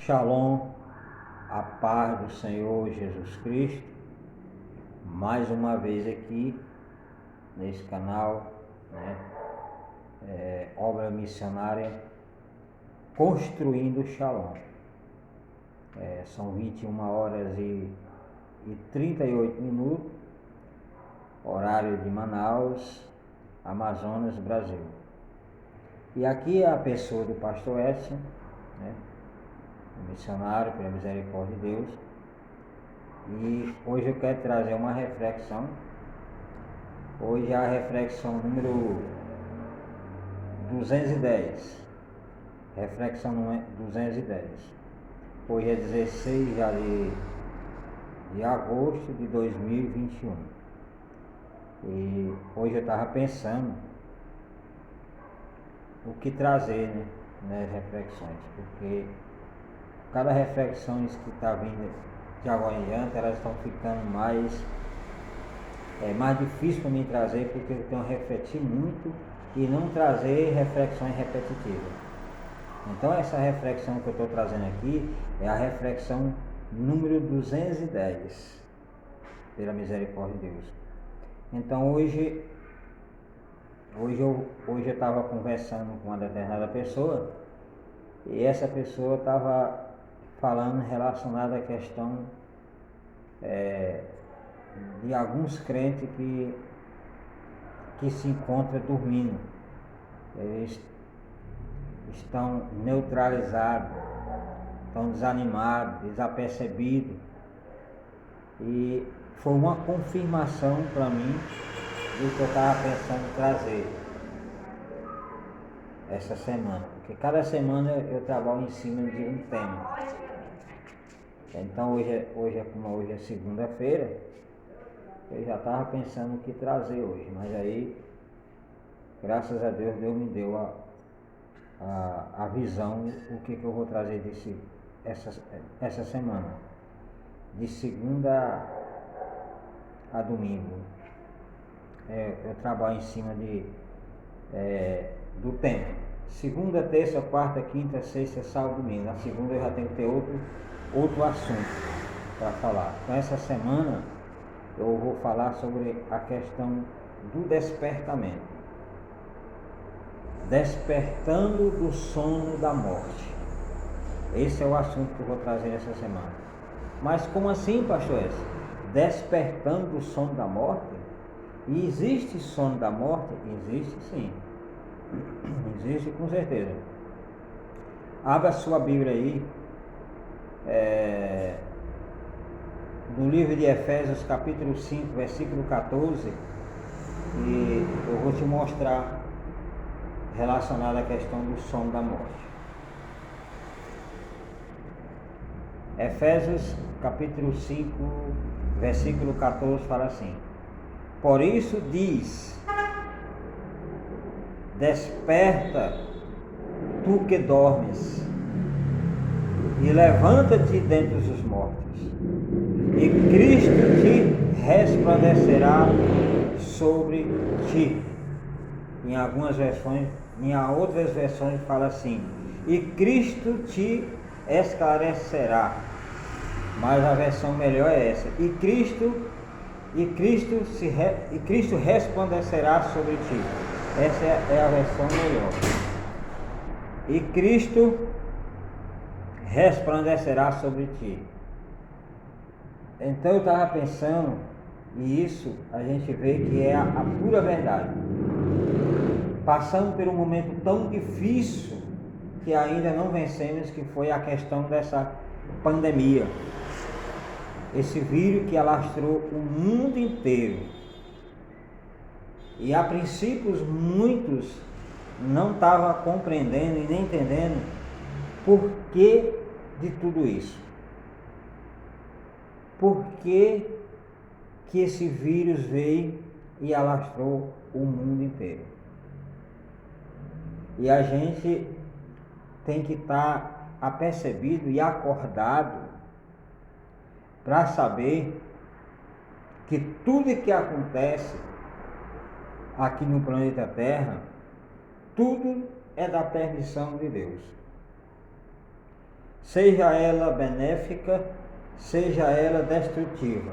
Shalom, a paz do Senhor Jesus Cristo, mais uma vez aqui nesse canal, Obra Missionária Construindo Shalom. São 21 horas e 38 minutos, horário de Manaus, Amazonas, Brasil. E aqui é a pessoa do pastor Edson, missionário pela misericórdia de Deus. E hoje eu quero trazer uma reflexão. Hoje é a reflexão número 210. Reflexão 210. Hoje é 16 de agosto de 2021. E hoje eu estava pensando o que trazer, nas reflexões, porque cada reflexão que está vindo de agora em diante, elas estão ficando mais difícil para mim trazer, porque eu tenho que refletir muito e não trazer reflexões repetitivas. Então essa reflexão que eu estou trazendo aqui é a reflexão número 210, pela misericórdia de Deus. Então hoje eu estava conversando com uma determinada pessoa, e essa pessoa estava falando relacionada à questão de alguns crentes que se encontram dormindo. Eles estão neutralizados, estão desanimados, desapercebidos. E foi uma confirmação para mim do que eu estava pensando trazer essa semana. Porque cada semana eu trabalho em cima de um tema. Então hoje é segunda-feira, eu já estava pensando o que trazer hoje, mas aí, graças a Deus, Deus me deu a visão, o que eu vou trazer essa semana, de segunda a domingo. Eu trabalho em cima do tempo. Segunda, terça, quarta, quinta, sexta, sábado, domingo. Na segunda eu já tenho que ter outro assunto para falar. Então essa semana eu vou falar sobre a questão do despertamento. Despertando do sono da morte. Esse é o assunto que eu vou trazer essa semana. Mas como assim, pastor? Despertando do sono da morte? E existe sono da morte? Existe sim. Existe com certeza. Abra sua Bíblia aí, no livro de Efésios, capítulo 5, versículo 14, e eu vou te mostrar relacionado à questão do sono da morte. Efésios, capítulo 5, versículo 14, fala assim: por isso diz: desperta, tu que dormes, e levanta-te dentre os mortos, e Cristo te resplandecerá sobre ti. Em algumas versões, em outras versões fala assim: e Cristo te esclarecerá. Mas a versão melhor é essa: e Cristo resplandecerá sobre ti. Essa é a versão melhor. E Cristo resplandecerá sobre ti. Então eu estava pensando, e isso a gente vê que é a pura verdade. Passando por um momento tão difícil que ainda não vencemos, que foi a questão dessa pandemia. Esse vírus que alastrou o mundo inteiro. E a princípio muitos não estavam compreendendo e nem entendendo por que de tudo isso. Por que esse vírus veio e alastrou o mundo inteiro? E a gente tem que estar apercebido e acordado para saber que tudo que acontece aqui no planeta Terra, tudo é da permissão de Deus. seja ela benéfica, seja ela destrutiva,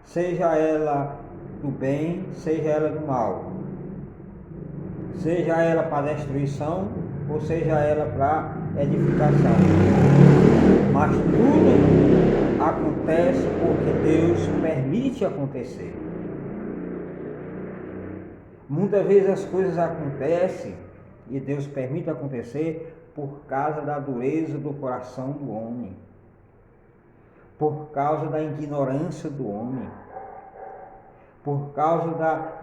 seja ela do bem, seja ela do mal, seja ela para destruição ou seja ela para edificação. Mas tudo acontece porque Deus permite acontecer. Muitas vezes as coisas acontecem e Deus permite acontecer por causa da dureza do coração do homem, por causa da ignorância do homem, por causa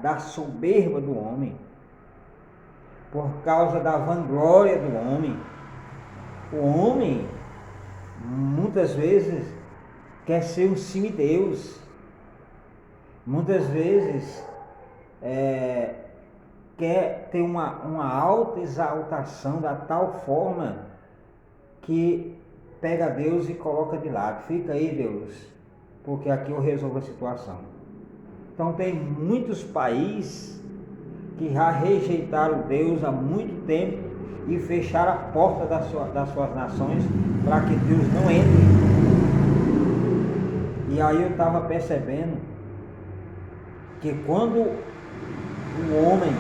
da soberba do homem, por causa da vanglória do homem. O homem muitas vezes quer ser um semideus, muitas vezes quer ter uma alta exaltação da tal forma que pega Deus e coloca de lado. Fica aí, Deus, porque aqui eu resolvo a situação. Então tem muitos países que já rejeitaram Deus há muito tempo e fecharam a porta das suas nações para que Deus não entre. E aí eu estava percebendo que quando o homem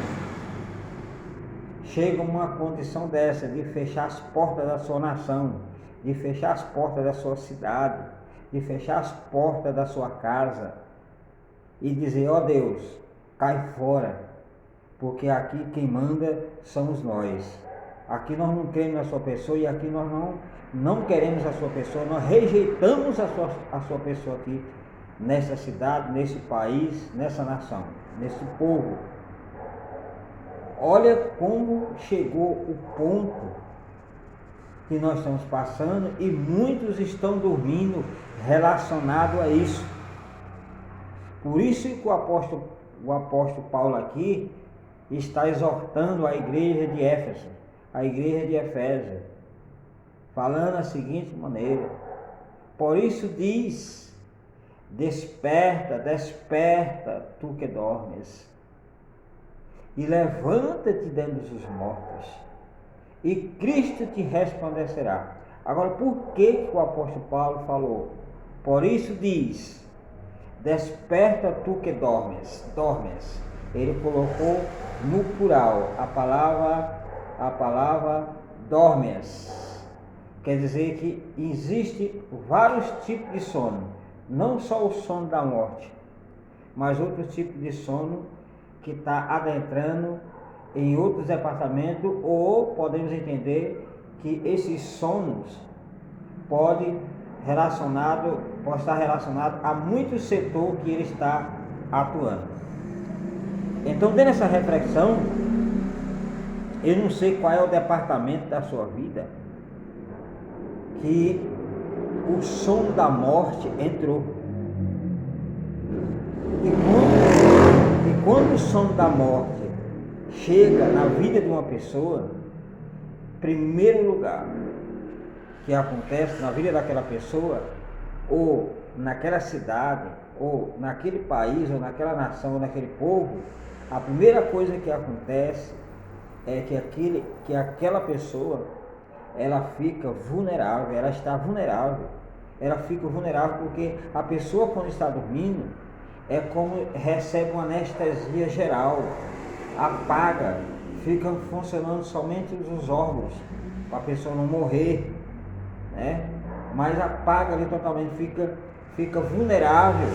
chega a uma condição dessa, de fechar as portas da sua nação, de fechar as portas da sua cidade, de fechar as portas da sua casa e dizer: ó Deus, cai fora, porque aqui quem manda somos nós. Aqui nós não queremos a sua pessoa e aqui nós não queremos a sua pessoa, nós rejeitamos a sua pessoa aqui nessa cidade, nesse país, nessa nação, nesse povo. Olha como chegou o ponto que nós estamos passando e muitos estão dormindo relacionado a isso. Por isso que o apóstolo Paulo aqui está exortando a igreja de Éfeso, a igreja de Efésio, falando da seguinte maneira: por isso diz, desperta, desperta, tu que dormes, e levanta-te dentre os mortos, e Cristo te resplandecerá. Agora, por que o apóstolo Paulo falou? Por isso diz, desperta tu que dormes. Ele colocou no plural a palavra dormes. Quer dizer que existe vários tipos de sono, não só o sono da morte, mas outros tipos de sono que está adentrando em outros departamentos, ou podemos entender que esses sonos pode estar relacionado a muito setor que ele está atuando. Então, dentro dessa reflexão, eu não sei qual é o departamento da sua vida que o sono da morte entrou. E quando o sono da morte chega na vida de uma pessoa, primeiro lugar que acontece na vida daquela pessoa, ou naquela cidade, ou naquele país, ou naquela nação, ou naquele povo, a primeira coisa que acontece é que aquela pessoa, ela fica vulnerável, ela está vulnerável, ela fica vulnerável porque a pessoa, quando está dormindo, é como recebe uma anestesia geral, apaga, ficam funcionando somente os órgãos, para a pessoa não morrer, né? Mas apaga ali totalmente, fica vulnerável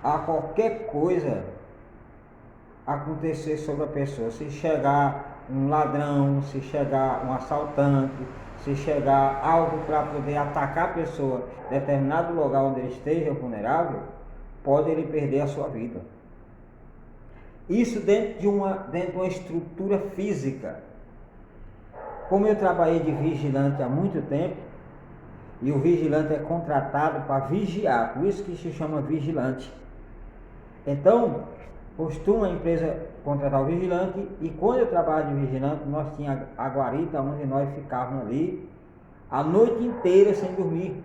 a qualquer coisa acontecer sobre a pessoa. Se chegar um ladrão, se chegar um assaltante, se chegar algo para poder atacar a pessoa em determinado lugar onde ele esteja vulnerável, pode ele perder a sua vida. Isso dentro de uma estrutura física. Como eu trabalhei de vigilante há muito tempo, e o vigilante é contratado para vigiar, por isso que se chama vigilante. Então, costuma a empresa contratar o vigilante, e quando eu trabalho de vigilante, nós tínhamos a guarita onde nós ficávamos ali a noite inteira sem dormir.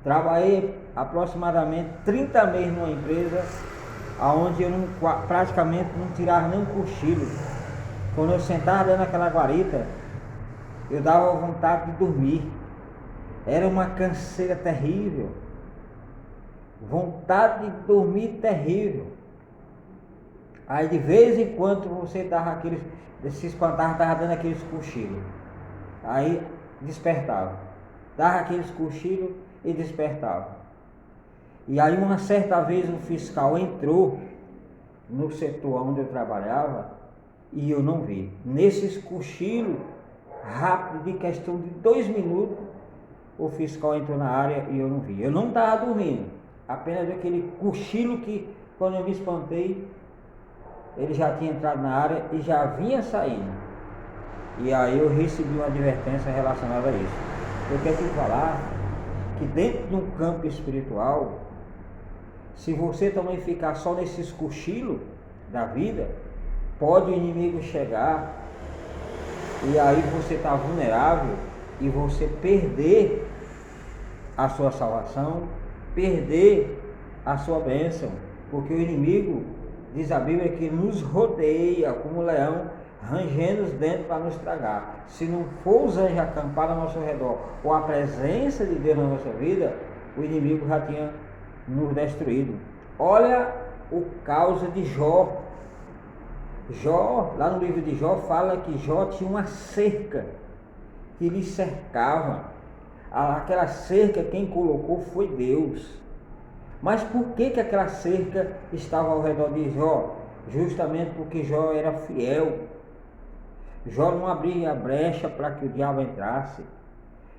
Trabalhei aproximadamente 30 meses numa empresa onde eu praticamente não tirava nem um cochilo. Quando eu sentava dentro daquela guarita, Eu dava vontade de dormir. Era uma canseira terrível. Vontade de dormir terrível. Aí de vez em quando você se espantava, estava dando aqueles cochilos. Aí despertava. Dava aqueles cochilos e despertava. E aí uma certa vez um fiscal entrou no setor onde eu trabalhava e eu não vi. Nesses cochilos rápido, de questão de 2 minutos, o fiscal entrou na área e eu não vi. Eu não estava dormindo, apenas aquele cochilo que, quando eu me espantei, ele já tinha entrado na área e já vinha saindo. E aí eu recebi uma advertência relacionada a isso. Eu quero te falar que dentro de um campo espiritual, se você também ficar só nesses cochilos da vida, pode o inimigo chegar e aí você está vulnerável e você perder a sua salvação, perder a sua bênção, porque o inimigo, diz a Bíblia, que nos rodeia como um leão, rangendo os dentes para nos tragar. Se não for os anjos acampar ao nosso redor, ou a presença de Deus na nossa vida, o inimigo já tinha nos destruído. Olha o caos de Jó. Jó, lá no livro de Jó, fala que Jó tinha uma cerca que lhe cercava. Aquela cerca quem colocou foi Deus. Mas por que aquela cerca estava ao redor de Jó? Justamente porque Jó era fiel. Jó não abria a brecha para que o diabo entrasse.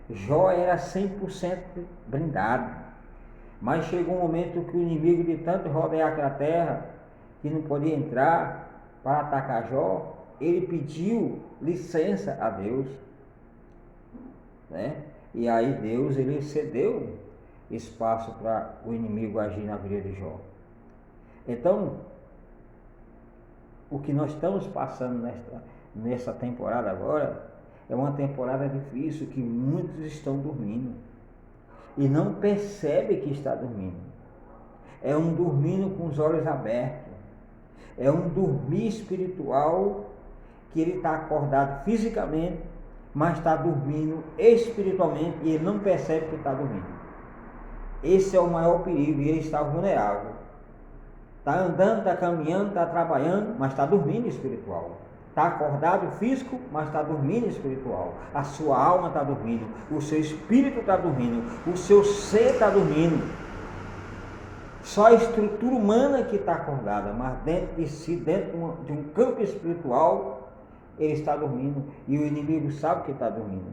Jó era 100% blindado. Mas chegou um momento que o inimigo, de tanto rodear aquela terra, que não podia entrar para atacar Jó, ele pediu licença a Deus, né? E aí Deus, ele cedeu espaço para o inimigo agir na vida de Jó. Então, o que nós estamos passando nessa temporada agora é uma temporada difícil, que muitos estão dormindo e não percebem que está dormindo. É um dormindo com os olhos abertos. É um dormir espiritual, que ele está acordado fisicamente, mas está dormindo espiritualmente e ele não percebe que está dormindo. Esse é o maior perigo, e ele está vulnerável. Está andando, está caminhando, está trabalhando, mas está dormindo espiritual. Está acordado físico, mas está dormindo espiritual. A sua alma está dormindo, o seu espírito está dormindo, o seu ser está dormindo. Só a estrutura humana que está acordada, mas dentro de si, dentro de um campo espiritual, ele está dormindo e o inimigo sabe que está dormindo.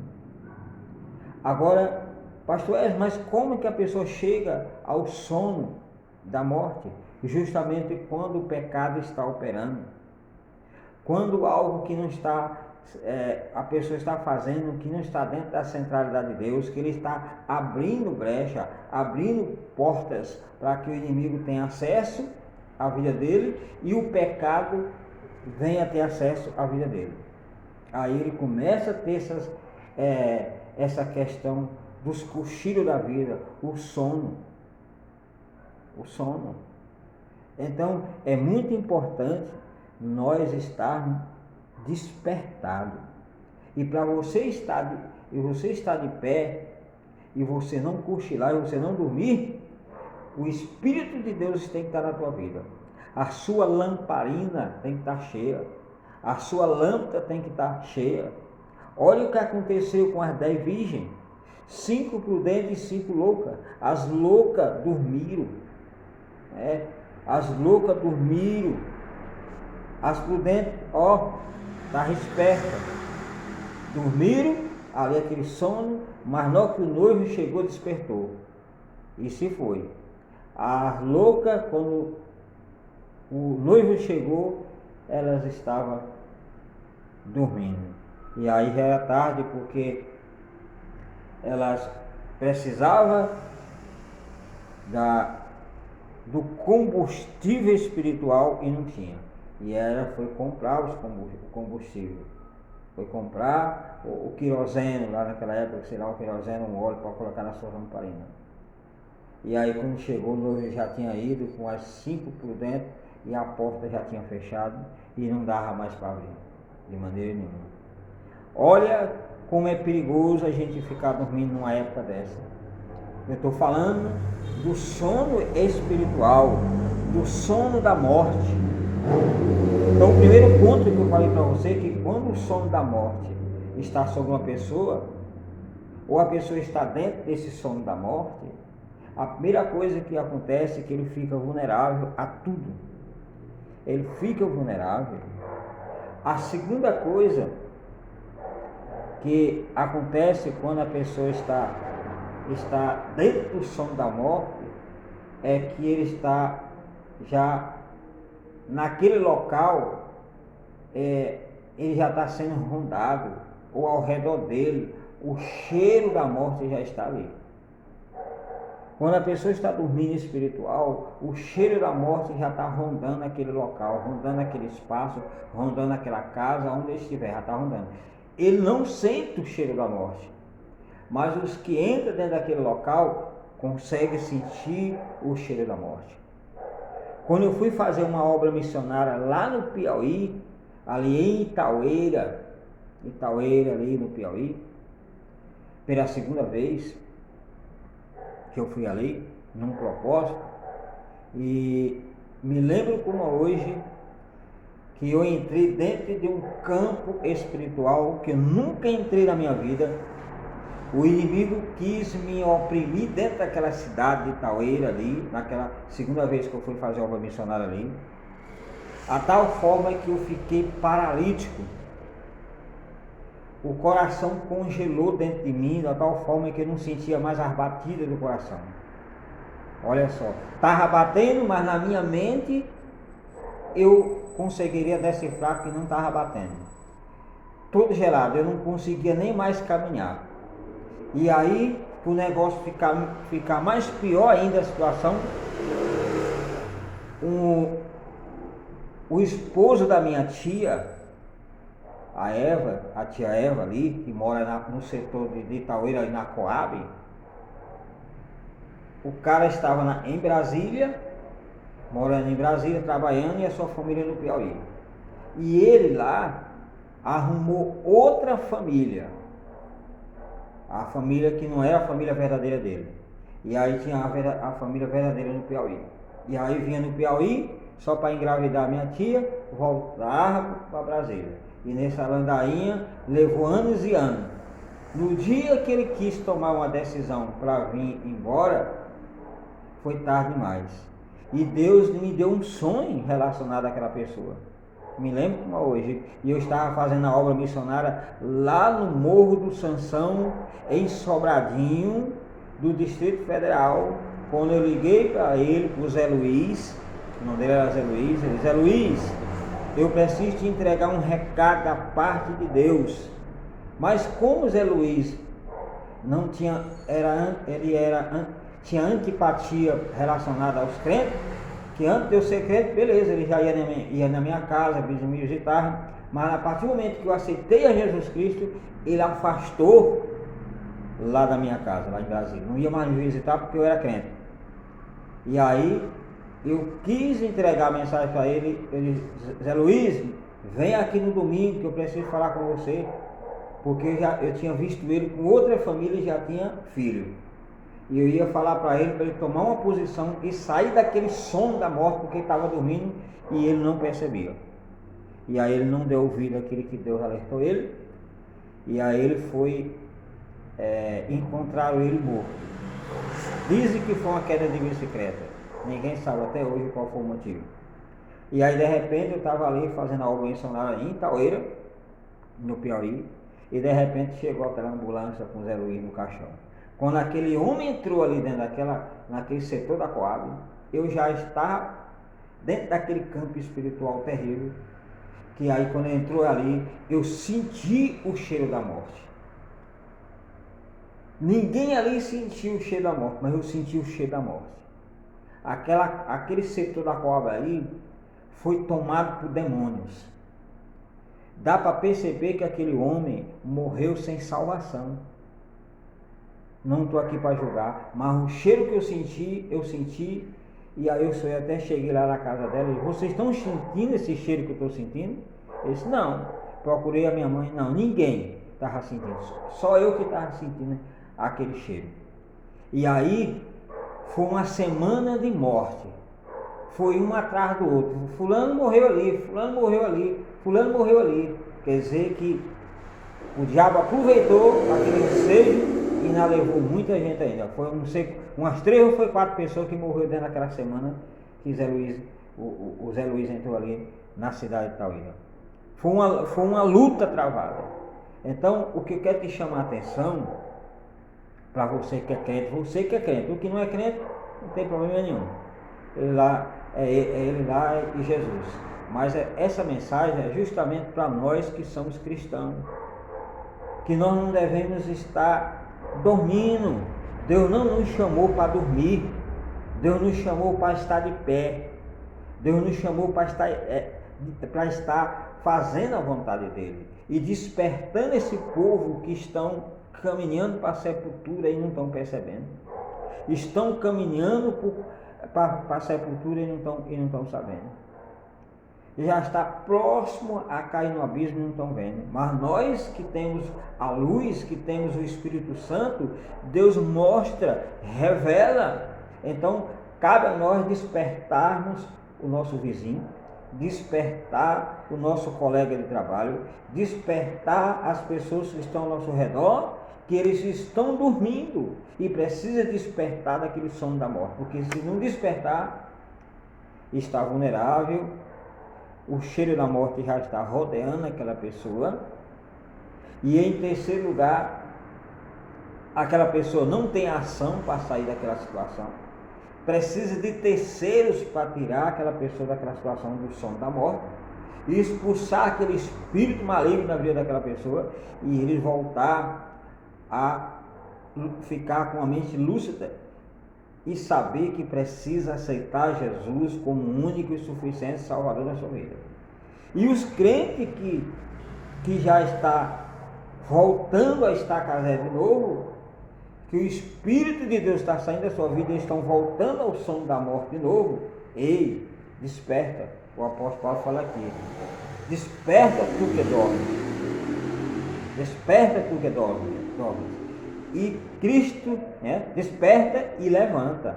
Agora, pastor, mas como que a pessoa chega ao sono da morte? Justamente quando o pecado está operando. Quando algo que não está, a pessoa está fazendo, que não está dentro da centralidade de Deus, que ele está abrindo brecha, abrindo portas para que o inimigo tenha acesso à vida dele e o pecado venha ter acesso à vida dele. Aí ele começa a ter essa questão dos cochilos da vida, o sono. O sono. Então é muito importante nós estarmos despertados. E para você estar de pé e você não cochilar e você não dormir, o Espírito de Deus tem que estar na tua vida. A sua lamparina tem que estar cheia. A sua lâmpada tem que estar cheia. Olha o que aconteceu com as 10 virgens. 5 prudentes e 5 loucas. As loucas dormiram. As loucas dormiram. As prudentes, estavam espertas. Dormiram, ali aquele sono, mas logo que o noivo chegou, despertou. E se foi. As loucas, quando o noivo chegou, elas estavam dormindo. E aí já era tarde, porque elas precisavam do combustível espiritual e não tinha. E ela foi comprar o combustível. Foi comprar o querosene, lá naquela época, sei lá, o querosene, um óleo para colocar na sua lamparina. E aí quando chegou, o noivo já tinha ido com as 5 por dentro e a porta já tinha fechado e não dava mais para abrir, de maneira nenhuma. Olha como é perigoso a gente ficar dormindo numa época dessa. Eu estou falando do sono espiritual, do sono da morte. Então, o primeiro ponto que eu falei para você é que quando o sono da morte está sobre uma pessoa, ou a pessoa está dentro desse sono da morte, a primeira coisa que acontece é que ele fica vulnerável a tudo. Ele fica vulnerável. A segunda coisa que acontece quando a pessoa está dentro do sono da morte é que ele está já naquele local, ele já está sendo rondado, ou ao redor dele, o cheiro da morte já está ali. Quando a pessoa está dormindo espiritual, o cheiro da morte já está rondando aquele local, rondando aquele espaço, rondando aquela casa, onde ele estiver, já está rondando. Ele não sente o cheiro da morte, mas os que entram dentro daquele local conseguem sentir o cheiro da morte. Quando eu fui fazer uma obra missionária lá no Piauí, ali em Itaueira ali no Piauí, pela segunda vez que eu fui ali, num propósito, e me lembro como hoje que eu entrei dentro de um campo espiritual que eu nunca entrei na minha vida. O inimigo quis me oprimir dentro daquela cidade de Itaueira ali, naquela segunda vez que eu fui fazer obra missionária ali, a tal forma que eu fiquei paralítico. O coração congelou dentro de mim, da tal forma que eu não sentia mais as batidas do coração. Olha só, estava batendo, mas na minha mente eu conseguiria decifrar que não estava batendo. Todo gelado, eu não conseguia nem mais caminhar. E aí, para o negócio ficar mais pior ainda a situação, o esposo da minha tia, a tia Eva ali, que mora no setor de Itaueira, ali na Coab, o cara estava em Brasília, morando em Brasília, trabalhando, e a sua família no Piauí. E ele lá arrumou outra família, a família que não era a família verdadeira dele. E aí tinha a família verdadeira no Piauí. E aí vinha no Piauí, só para engravidar minha tia, voltava para Brasília. E nessa ladainha levou anos e anos. No dia que ele quis tomar uma decisão para vir embora, foi tarde demais. E Deus me deu um sonho relacionado àquela pessoa. Me lembro como hoje. E eu estava fazendo a obra missionária lá no Morro do Sansão, em Sobradinho, do Distrito Federal. Quando eu liguei para ele, para o Zé Luiz, o nome dele era Zé Luiz, ele disse: Zé Luiz, eu preciso te entregar um recado da parte de Deus. Mas como Zé Luiz não tinha, tinha antipatia relacionada aos crentes, que antes de eu ser crente, beleza, ele já ia na minha casa, me visitava, mas a partir do momento que eu aceitei a Jesus Cristo, ele afastou lá da minha casa, lá em Brasília. Não ia mais me visitar porque eu era crente. E aí eu quis entregar a mensagem para ele. Ele disse: Zé Luiz, vem aqui no domingo que eu preciso falar com você, porque eu tinha visto ele com outra família e já tinha filho. E eu ia falar para ele tomar uma posição e sair daquele sono da morte, porque ele estava dormindo e ele não percebia. E aí ele não deu ouvido àquilo que Deus alertou ele. E aí ele foi, encontraram ele morto. Dizem que foi uma queda de bicicleta. Ninguém sabe até hoje qual foi o motivo. E aí de repente eu estava ali fazendo a obra missionária em Itaueira, no Piauí. E de repente chegou aquela ambulância com o Zé Luiz no caixão. Quando aquele homem entrou ali dentro naquele setor da Coab, eu já estava dentro daquele campo espiritual terrível, que aí quando ele entrou ali, eu senti o cheiro da morte. Ninguém ali sentiu o cheiro da morte, mas eu senti o cheiro da morte. Aquele setor da Coab ali foi tomado por demônios. Dá para perceber que aquele homem morreu sem salvação. Não estou aqui para julgar, mas o cheiro que eu senti, e aí eu até cheguei lá na casa dela e disse: vocês estão sentindo esse cheiro que eu estou sentindo? Eu disse: não. Procurei a minha mãe, não, ninguém. estava sentindo, só eu que estava sentindo aquele cheiro. E aí foi uma semana de morte, foi um atrás do outro, fulano morreu ali, fulano morreu ali, fulano morreu ali. Quer dizer que o diabo aproveitou aquele ensejo e ainda levou muita gente ainda. Foi umas 3 ou foi 4 pessoas que morreram dentro daquela semana que o Zé Luiz entrou ali na cidade de Tauíra. Foi uma luta travada. Então, o que eu quero te chamar a atenção, para você que é crente, o que não é crente, não tem problema nenhum. Ele lá e Jesus. Mas essa mensagem é justamente para nós que somos cristãos, que nós não devemos estar dormindo. Deus não nos chamou para dormir, Deus nos chamou para estar de pé, Deus nos chamou para estar fazendo a vontade dele e despertando esse povo que estão caminhando para a sepultura e não estão percebendo, estão caminhando para a sepultura e não estão sabendo, já está próximo a cair no abismo e não estão vendo. Mas nós que temos a luz, que temos o Espírito Santo, Deus mostra, revela. Então cabe a nós despertarmos o nosso vizinho, despertar o nosso colega de trabalho, despertar as pessoas que estão ao nosso redor, que eles estão dormindo e precisa despertar daquele sono da morte, porque se não despertar, está vulnerável. O cheiro da morte já está rodeando aquela pessoa. E em terceiro lugar, aquela pessoa não tem ação para sair daquela situação. Precisa de terceiros para tirar aquela pessoa daquela situação do sono da morte e expulsar aquele espírito maligno da vida daquela pessoa e ele voltar a ficar com a mente lúcida e saber que precisa aceitar Jesus como único e suficiente Salvador da sua vida. E os crentes que já está voltando a estacar de novo, que o Espírito de Deus está saindo da sua vida e estão voltando ao sono da morte de novo, ei, desperta. O apóstolo Paulo fala aqui, desperta tu que dorme, desperta tu que dorme. E Cristo, desperta e levanta.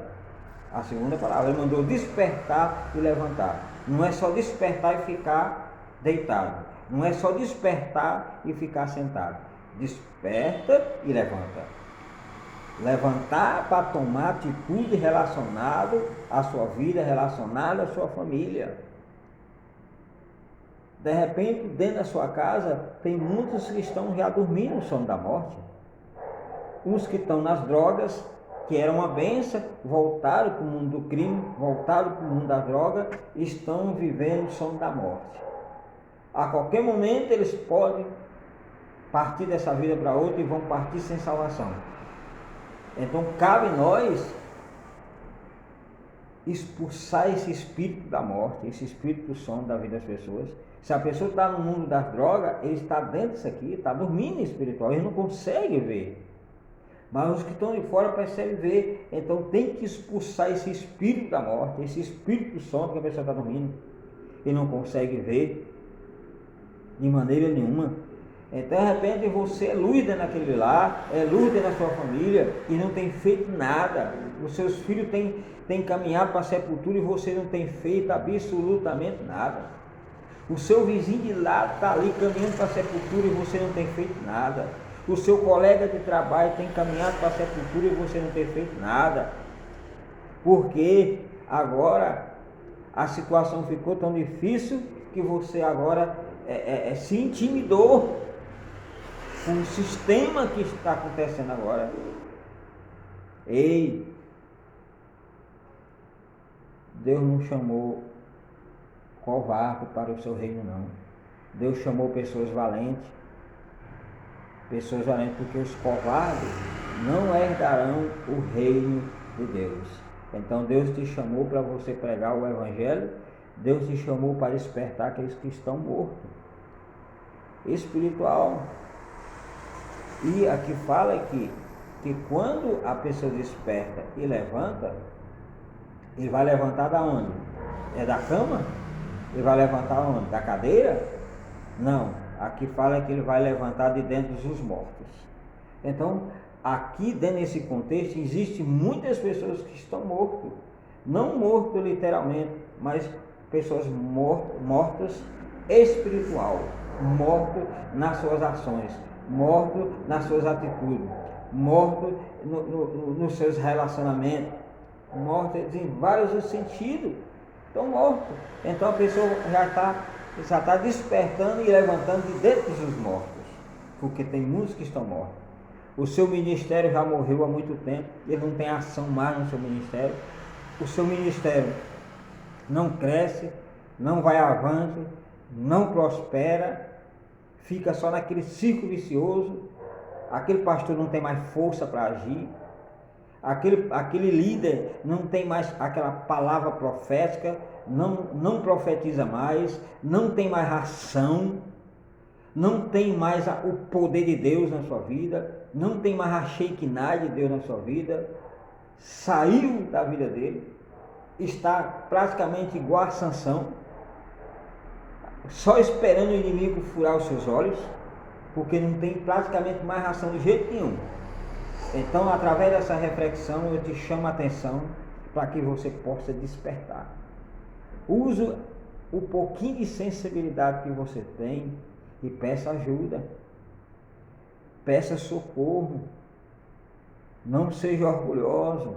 A segunda palavra, ele mandou despertar e levantar. Não é só despertar e ficar deitado. Não é só despertar e ficar sentado. Desperta e levanta. Levantar para tomar atitude relacionada à sua vida, relacionada à sua família. De repente, dentro da sua casa, tem muitos que estão já dormindo no sono da morte. Uns que estão nas drogas, que era uma bênção, voltaram para o mundo do crime, voltaram para o mundo da droga, e estão vivendo o sono da morte. A qualquer momento eles podem partir dessa vida para outra e vão partir sem salvação. Então cabe nós expulsar esse espírito da morte, esse espírito do sono da vida das pessoas. Se a pessoa está no mundo das drogas, ele está dentro disso aqui, está dormindo espiritual, ele não consegue ver. Mas os que estão de fora percebem ver. Então tem que expulsar esse espírito da morte, esse espírito do sono que a pessoa está dormindo e não consegue ver de maneira nenhuma. Então de repente você é luz dentro daquele lar, é luz dentro da sua família e não tem feito nada. Os seus filhos têm caminhado para a sepultura e você não tem feito absolutamente nada. O seu vizinho de lado está ali caminhando para a sepultura e você não tem feito nada. O seu colega de trabalho tem caminhado para a sepultura e você não tem feito nada. Porque agora a situação ficou tão difícil que você agora se intimidou com o sistema que está acontecendo agora. Ei, Deus não chamou covarde para o seu reino, não. Deus chamou pessoas valentes. Pessoas valentes, porque os covardes não herdarão o reino de Deus. Então Deus te chamou para você pregar o Evangelho, Deus te chamou para despertar aqueles que estão mortos, espiritual. E aqui fala que quando a pessoa desperta e levanta, ele vai levantar da onde? É da cama? Ele vai levantar onde? Da cadeira? Não. Aqui fala que ele vai levantar de dentro dos mortos. Então, aqui dentro desse contexto, existem muitas pessoas que estão mortas. Não mortos literalmente, mas pessoas mortas espiritual, morto nas suas ações, morto nas suas atitudes, morto nos seus relacionamentos, morto em vários sentidos, estão mortos. Então a pessoa já está despertando e levantando de dentro dos mortos, porque tem muitos que estão mortos. O seu ministério já morreu há muito tempo, ele não tem ação mais no seu ministério, o seu ministério não cresce, não vai avante, não prospera, fica só naquele círculo vicioso, aquele pastor não tem mais força para agir, aquele líder não tem mais aquela palavra profética, não profetiza mais, não tem mais ação, não tem mais o poder de Deus na sua vida, não tem mais a Shekinah de Deus na sua vida, saiu da vida dele, está praticamente igual a Sansão, só esperando o inimigo furar os seus olhos, porque não tem praticamente mais ação de jeito nenhum. Então, através dessa reflexão, eu te chamo a atenção para que você possa despertar. Use o pouquinho de sensibilidade que você tem e peça ajuda, peça socorro. Não seja orgulhoso,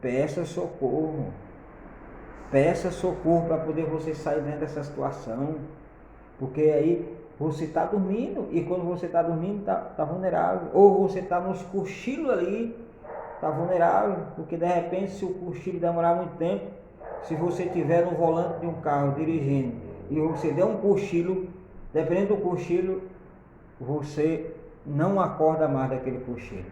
peça socorro. Peça socorro para poder você sair dentro dessa situação, porque aí você está dormindo, e quando você está dormindo está vulnerável, ou você está nos cochilos ali, está vulnerável, porque de repente, se o cochilo demorar muito tempo, se você estiver no volante de um carro dirigindo e você der um cochilo, dependendo do cochilo, você não acorda mais daquele cochilo,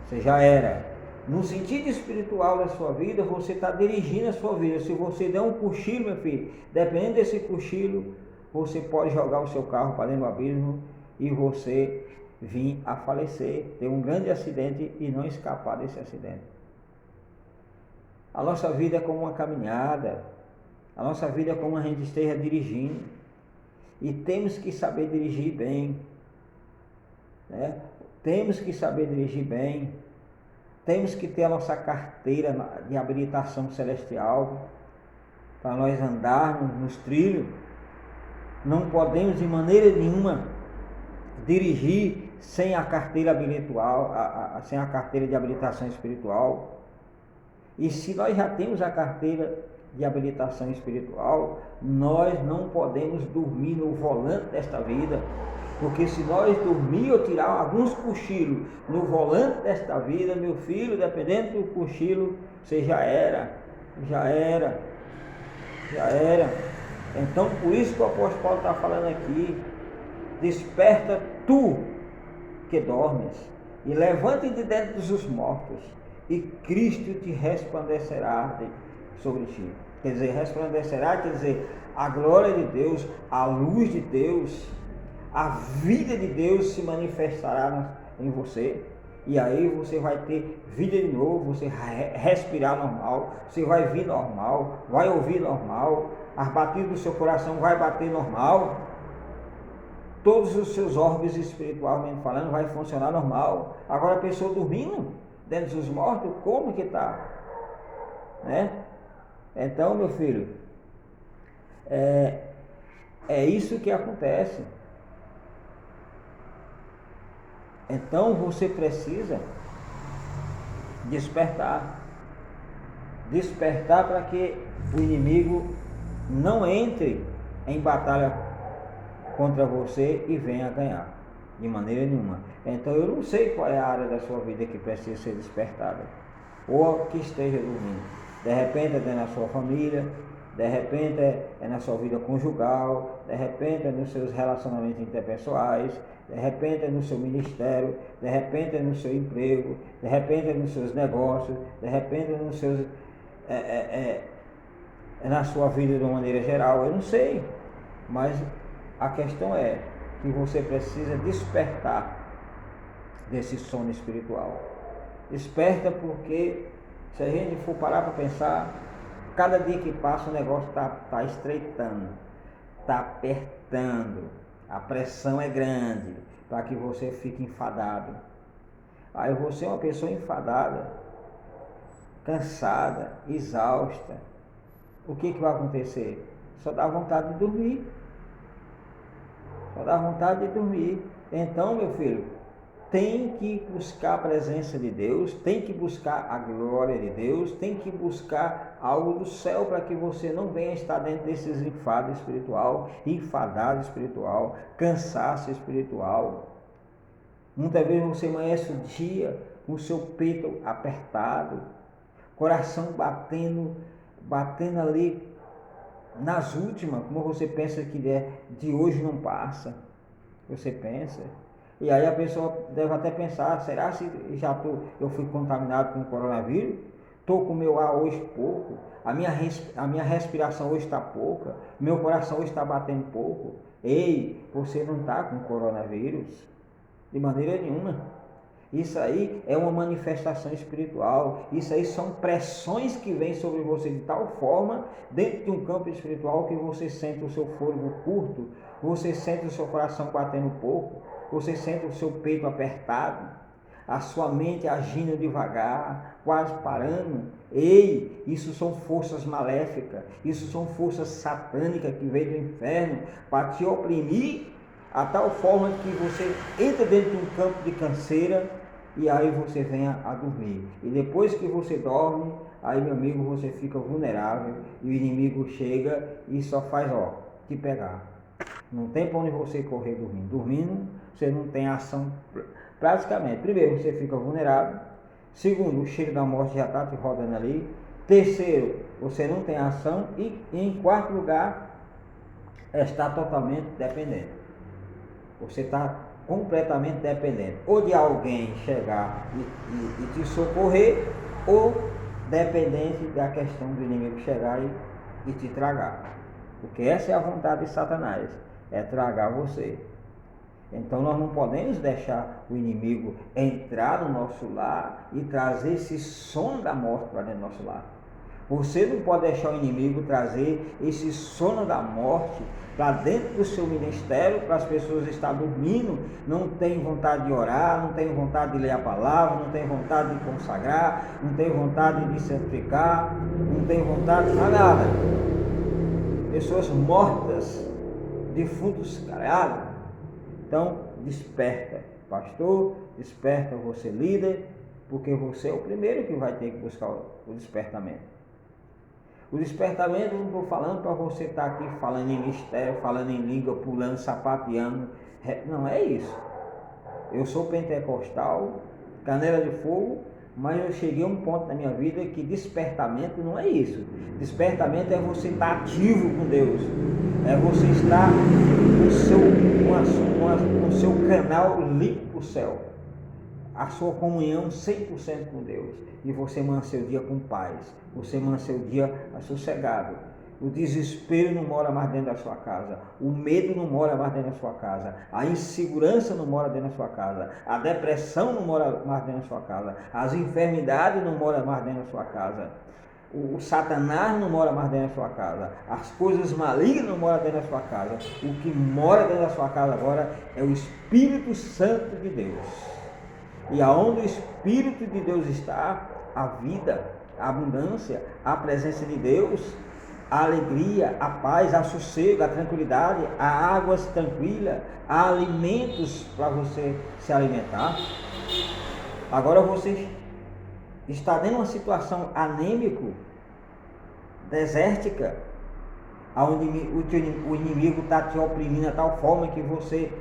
você já era. No sentido espiritual da sua vida, você está dirigindo a sua vida. Se você der um cochilo, meu filho, dependendo desse cochilo, você pode jogar o seu carro para dentro do abismo e você vir a falecer, ter um grande acidente e não escapar desse acidente. A nossa vida é como uma caminhada, a nossa vida é como a gente esteja dirigindo, e temos que saber dirigir bem, né? Temos que saber dirigir bem. Temos que ter a nossa carteira de habilitação celestial para nós andarmos nos trilhos. Não podemos de maneira nenhuma dirigir sem a carteira sem a carteira de habilitação espiritual. E se nós já temos a carteira de habilitação espiritual, nós não podemos dormir no volante desta vida. Porque se nós dormir ou tirar alguns cochilos no volante desta vida, meu filho, dependendo do cochilo, você já era. Então, por isso que o apóstolo Paulo está falando aqui, desperta tu que dormes, e levante de dentro dos mortos, e Cristo te resplandecerá sobre ti. Quer dizer, resplandecerá, quer dizer, a glória de Deus, a luz de Deus, a vida de Deus se manifestará em você, e aí você vai ter vida de novo, você vai respirar normal, você vai vir normal, vai ouvir normal, as batidas do seu coração vai bater normal, todos os seus órgãos espiritualmente falando vai funcionar normal. Agora a pessoa dormindo dentro dos mortos, como que está? Né? Então, meu filho, é isso que acontece. Então você precisa despertar para que o inimigo não entre em batalha contra você e venha ganhar, de maneira nenhuma. Então eu não sei qual é a área da sua vida que precisa ser despertada, ou que esteja dormindo. De repente é na sua família, de repente é na sua vida conjugal, de repente é nos seus relacionamentos interpessoais, de repente é no seu ministério, de repente é no seu emprego, de repente é nos seus negócios, de repente é nos seus, na sua vida de uma maneira geral, eu não sei, mas a questão é que você precisa despertar desse sono espiritual. Desperta, porque se a gente for parar para pensar, cada dia que passa o negócio está estreitando, está apertando, A pressão é grande para que você fique enfadado. Aí você é uma pessoa enfadada, cansada, exausta. O que vai acontecer? Só dá vontade de dormir. Só dá vontade de dormir. Então, meu filho, tem que buscar a presença de Deus, tem que buscar a glória de Deus, tem que buscar algo do céu para que você não venha estar dentro desses enfados espiritual, enfadado espiritual, cansaço espiritual. Muitas vezes você amanhece o dia com o seu peito apertado, coração batendo ali nas últimas, como você pensa que é de hoje não passa. Você pensa. E aí a pessoa deve até pensar, será se eu fui contaminado com o coronavírus? Estou com o meu ar hoje pouco, a minha respiração hoje está pouca, meu coração hoje está batendo pouco. Ei, você não está com coronavírus? De maneira nenhuma. Isso aí é uma manifestação espiritual. Isso aí são pressões que vêm sobre você de tal forma, dentro de um campo espiritual, que você sente o seu fôlego curto, você sente o seu coração batendo pouco, você sente o seu peito apertado, a sua mente agindo devagar, quase parando. Ei, isso são forças maléficas, isso são forças satânicas que vêm do inferno para te oprimir, a tal forma que você entra dentro de um campo de canseira e aí você venha a dormir. E depois que você dorme, aí, meu amigo, você fica vulnerável e o inimigo chega e só faz, te pegar. Não tem para onde você correr dormindo. Dormindo, você não tem ação praticamente. Primeiro, você fica vulnerável. Segundo, o cheiro da morte já está te rodando ali. Terceiro, você não tem ação. E em quarto lugar, está totalmente dependente. Você está completamente dependente ou de alguém chegar e te socorrer, ou dependente da questão do inimigo chegar e te tragar. Porque essa é a vontade de Satanás, é tragar você. Então nós não podemos deixar o inimigo entrar no nosso lar e trazer esse sono da morte para dentro do nosso lar. Você não pode deixar o inimigo trazer esse sono da morte para dentro do seu ministério, para as pessoas estar dormindo, não tem vontade de orar, não tem vontade de ler a palavra, não tem vontade de consagrar, não tem vontade de santificar, não tem vontade de nada. Pessoas mortas, defuntos calados. Então, desperta, pastor, desperta você, líder, porque você é o primeiro que vai ter que buscar o despertamento. O despertamento, não estou falando para você estar aqui falando em mistério, falando em língua, pulando, sapateando. Não é isso. Eu sou pentecostal, canela de fogo, mas eu cheguei a um ponto na minha vida que despertamento não é isso. Despertamento é você estar ativo com Deus. É você estar com o seu canal limpo para o céu. A sua comunhão 100% com Deus. E você manda seu dia com paz. Você manda seu dia sossegado. O desespero não mora mais dentro da sua casa. O medo não mora mais dentro da sua casa. A insegurança não mora dentro da sua casa. A depressão não mora mais dentro da sua casa. As enfermidades não moram mais dentro da sua casa. O Satanás não mora mais dentro da sua casa. As coisas malignas não moram dentro da sua casa. O que mora dentro da sua casa agora é o Espírito Santo de Deus. E aonde o Espírito de Deus está, a vida, a abundância, a presença de Deus, a alegria, a paz, a sossego, a tranquilidade, a águas tranquilas, a alimentos para você se alimentar. Agora você está dentro de uma situação anêmico, desértica, onde o inimigo está te oprimindo de tal forma que você,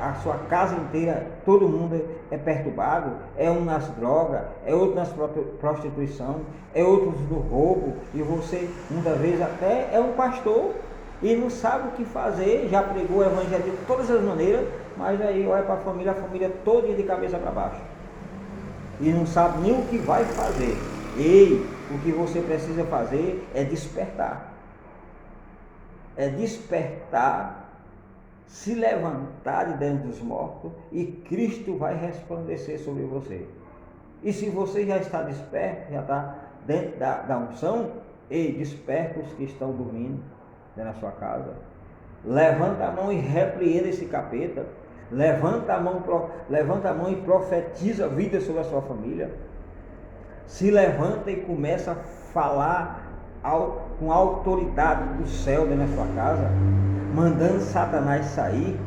a sua casa inteira, todo mundo é perturbado, é um nas drogas, é outro nas prostituição, é outro no roubo, e você muitas vezes até é um pastor e não sabe o que fazer, já pregou o evangelho de todas as maneiras, mas aí olha para a família toda de cabeça para baixo e não sabe nem o que vai fazer. Ei, o que você precisa fazer é despertar. É despertar, se levantar de dentro dos mortos, e Cristo vai resplandecer sobre você. E se você já está desperto, já está dentro da unção, ei, desperta os que estão dormindo dentro da sua casa. Levanta a mão e repreenda esse capeta. Levanta a mão e profetiza vida sobre a sua família. Se levanta e começa a falar com a autoridade do céu dentro da sua casa, mandando Satanás sair,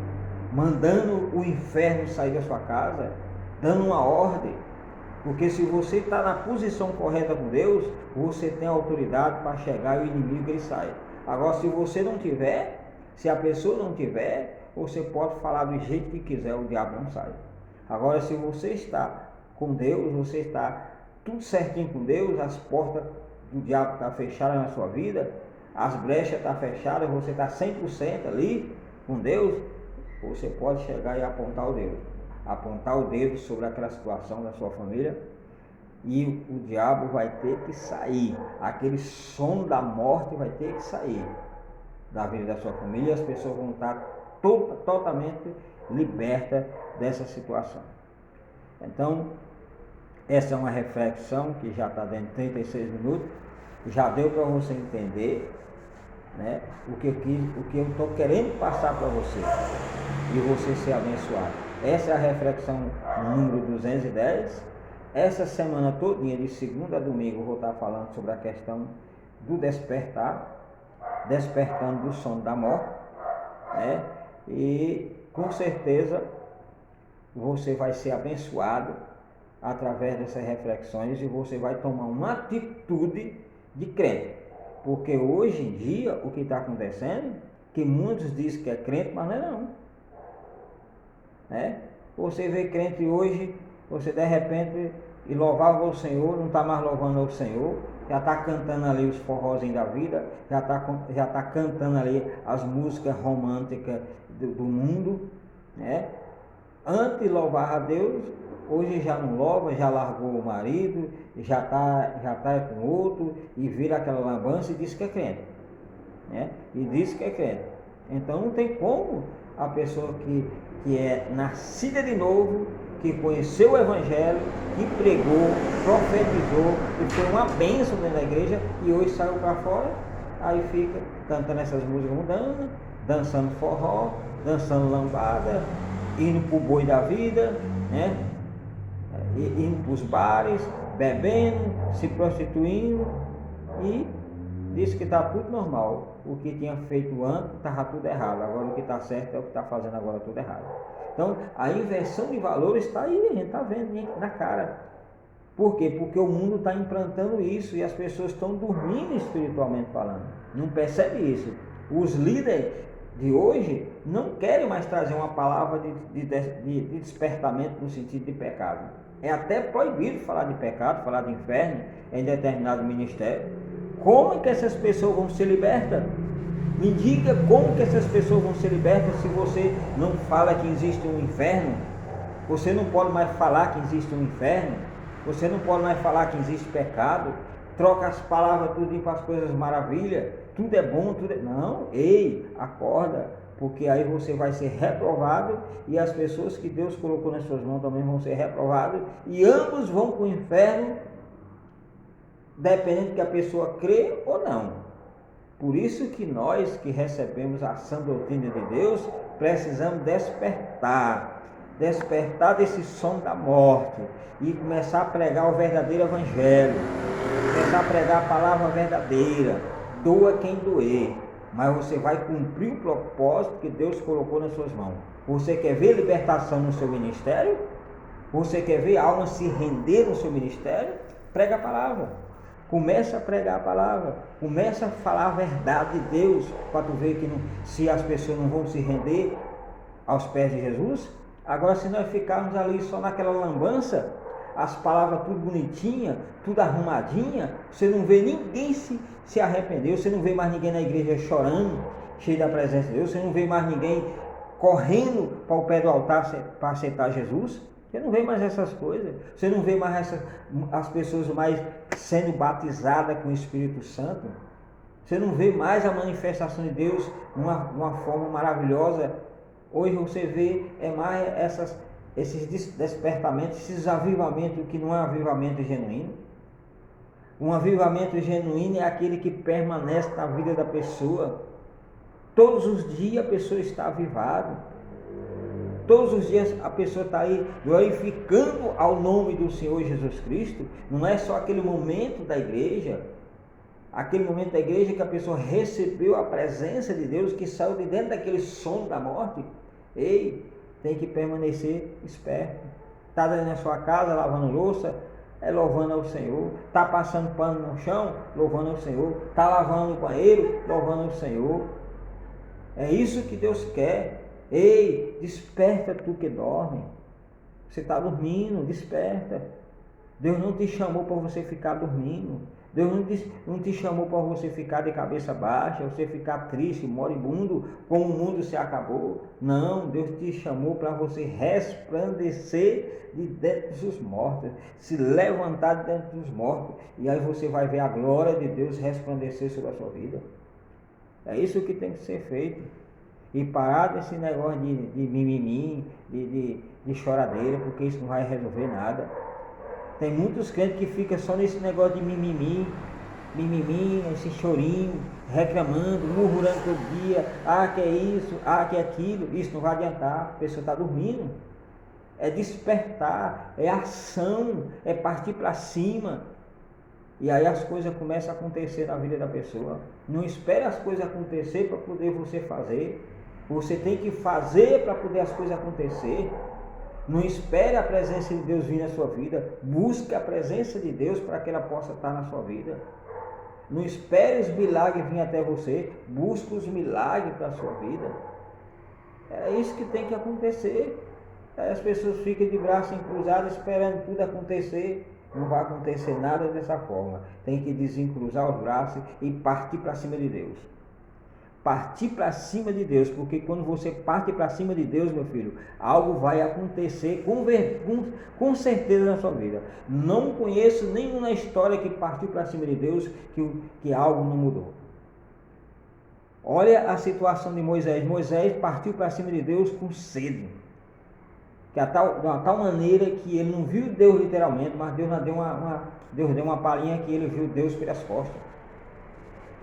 mandando o inferno sair da sua casa, dando uma ordem. Porque se você está na posição correta com Deus, você tem autoridade para chegar e o inimigo ele sai. Agora, se você não tiver, se a pessoa não tiver, você pode falar do jeito que quiser, o diabo não sai. Agora, se você está com Deus, você está tudo certinho com Deus, as portas do diabo estão fechadas na sua vida, as brechas estão fechadas, você está 100% ali com Deus, você pode chegar e apontar o dedo sobre aquela situação da sua família, e o diabo vai ter que sair, aquele som da morte vai ter que sair da vida da sua família, e as pessoas vão estar totalmente libertas dessa situação. Então, essa é uma reflexão que já está dentro de 36 minutos, já deu para você entender, né, o que eu estou querendo passar para você, e você ser abençoado. Essa é a reflexão número 210. Essa semana todinha, de segunda a domingo, eu vou estar falando sobre a questão do despertar, despertando do sono da morte, né? E com certeza você vai ser abençoado através dessas reflexões, e você vai tomar uma atitude de crente. Porque hoje em dia o que está acontecendo, que muitos dizem que é crente, mas não é não. Né? Você vê crente hoje, você de repente e louvava o Senhor, não está mais louvando o Senhor, já está cantando ali os forrozinhos da vida, já está cantando ali as músicas românticas do mundo, né? Antes louvava a Deus, hoje já não louva, já largou o marido, já tá com outro, e vira aquela lambança e diz que é crente, né? E diz que é crente. Então não tem como a pessoa que é nascida de novo, que conheceu o Evangelho, que pregou, profetizou, que foi uma bênção dentro da igreja, e hoje saiu para fora, aí fica cantando essas músicas mudando, dançando forró, dançando lambada, indo para o boi da vida, né? Indo para os bares, bebendo, se prostituindo, e diz que está tudo normal. O que tinha feito antes estava tudo errado, agora o que está certo é o que está fazendo agora tudo errado. Então a inversão de valores está aí, a gente está vendo na cara. Por quê? Porque o mundo está implantando isso, e as pessoas estão dormindo espiritualmente falando, não percebe isso. Os líderes de hoje não querem mais trazer uma palavra de despertamento no sentido de pecado. É até proibido falar de pecado, falar de inferno em determinado ministério. Como que essas pessoas vão ser libertas? Me diga como que essas pessoas vão ser libertas se você não fala que existe um inferno? Você não pode mais falar que existe um inferno? Você não pode mais falar que existe pecado? Troca as palavras tudo para as coisas maravilhas, tudo é bom, tudo é... Não, ei, acorda, porque aí você vai ser reprovado, e as pessoas que Deus colocou nas suas mãos também vão ser reprovadas, e ambos vão para o inferno, dependendo que a pessoa crê ou não. Por isso que nós que recebemos a sã doutrina de Deus, precisamos despertar desse som da morte, e começar a pregar o verdadeiro evangelho, começar a pregar a palavra verdadeira, doa quem doer, mas você vai cumprir o propósito que Deus colocou nas suas mãos. Você quer ver libertação no seu ministério? Você quer ver almas se render no seu ministério? Prega a palavra. Começa a pregar a palavra, começa a falar a verdade de Deus, para tu ver que se as pessoas não vão se render aos pés de Jesus. Agora, se nós ficarmos ali só naquela lambança, as palavras tudo bonitinha, tudo arrumadinha, você não vê ninguém se arrepender, você não vê mais ninguém na igreja chorando, cheio da presença de Deus, você não vê mais ninguém correndo para o pé do altar para aceitar Jesus. Você não vê mais essas coisas, você não vê mais as pessoas mais sendo batizadas com o Espírito Santo, você não vê mais a manifestação de Deus uma forma maravilhosa. Hoje você vê mais esses despertamentos, esses avivamentos que não é um avivamento genuíno. Um avivamento genuíno é aquele que permanece na vida da pessoa. Todos os dias a pessoa está avivada. Todos os dias a pessoa está aí glorificando ao nome do Senhor Jesus Cristo. Não é só aquele momento da igreja. Aquele momento da igreja que a pessoa recebeu a presença de Deus, que saiu de dentro daquele sono da morte. Ei, tem que permanecer esperto. Está dentro da sua casa lavando louça, louvando ao Senhor. Está passando pano no chão, louvando ao Senhor. Está lavando o banheiro, louvando ao Senhor. É isso que Deus quer. Ei, desperta tu que dorme. Você está dormindo, desperta. Deus não te chamou para você ficar dormindo. Deus não te chamou para você ficar de cabeça baixa, você ficar triste, moribundo, como o mundo se acabou. Não, Deus te chamou para você resplandecer de dentro dos mortos, se levantar de dentro dos mortos, e aí você vai ver a glória de Deus resplandecer sobre a sua vida. É isso que tem que ser feito. E parar desse negócio de mimimi, de choradeira, porque isso não vai resolver nada. Tem muitos crentes que ficam só nesse negócio de mimimi, esse chorinho, reclamando, murmurando todo dia, que é isso, que é aquilo. Isso não vai adiantar, a pessoa está dormindo. É despertar, é ação, é partir para cima. E aí as coisas começam a acontecer na vida da pessoa. Não espere as coisas acontecer para poder você fazer. Você tem que fazer para poder as coisas acontecer. Não espere a presença de Deus vir na sua vida. Busque a presença de Deus para que ela possa estar na sua vida. Não espere os milagres vir até você. Busque os milagres para a sua vida. É isso que tem que acontecer. Aí as pessoas ficam de braços cruzados esperando tudo acontecer. Não vai acontecer nada dessa forma. Tem que desencruzar os braços e partir para cima de Deus. Partir para cima de Deus, porque quando você parte para cima de Deus, meu filho, algo vai acontecer com certeza na sua vida. Não conheço nenhuma história que partiu para cima de Deus que algo não mudou. Olha a situação de Moisés. Moisés partiu para cima de Deus com sede. De uma tal maneira que ele não viu Deus literalmente, mas Deus deu uma palhinha que ele viu Deus pelas costas.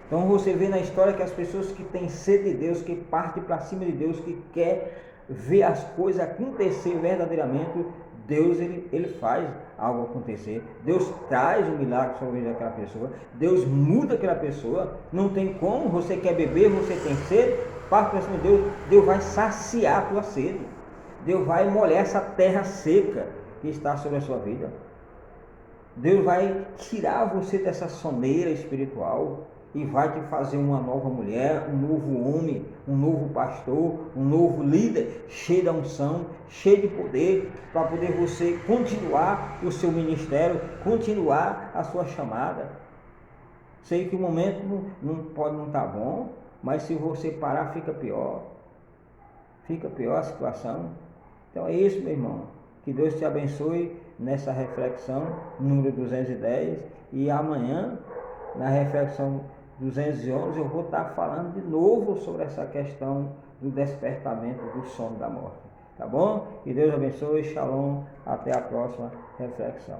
Então você vê na história que as pessoas que têm sede de Deus, que partem para cima de Deus, que quer ver as coisas acontecer verdadeiramente, Deus ele faz algo acontecer. Deus traz um milagre sobre a vida daquela pessoa. Deus muda aquela pessoa. Não tem como, você quer beber, você tem sede, parte para cima de Deus, Deus vai saciar a tua sede. Deus vai molhar essa terra seca que está sobre a sua vida. Deus vai tirar você dessa soneira espiritual e vai te fazer uma nova mulher, um novo homem, um novo pastor, um novo líder, cheio da unção, cheio de poder, para poder você continuar o seu ministério, continuar a sua chamada. Sei que o momento não estar bom, mas se você parar fica pior a situação. Então é isso, meu irmão, que Deus te abençoe nessa reflexão número 210, e amanhã na reflexão 211 eu vou estar falando de novo sobre essa questão do despertamento do sono da morte, tá bom? Que Deus abençoe, shalom, até a próxima reflexão.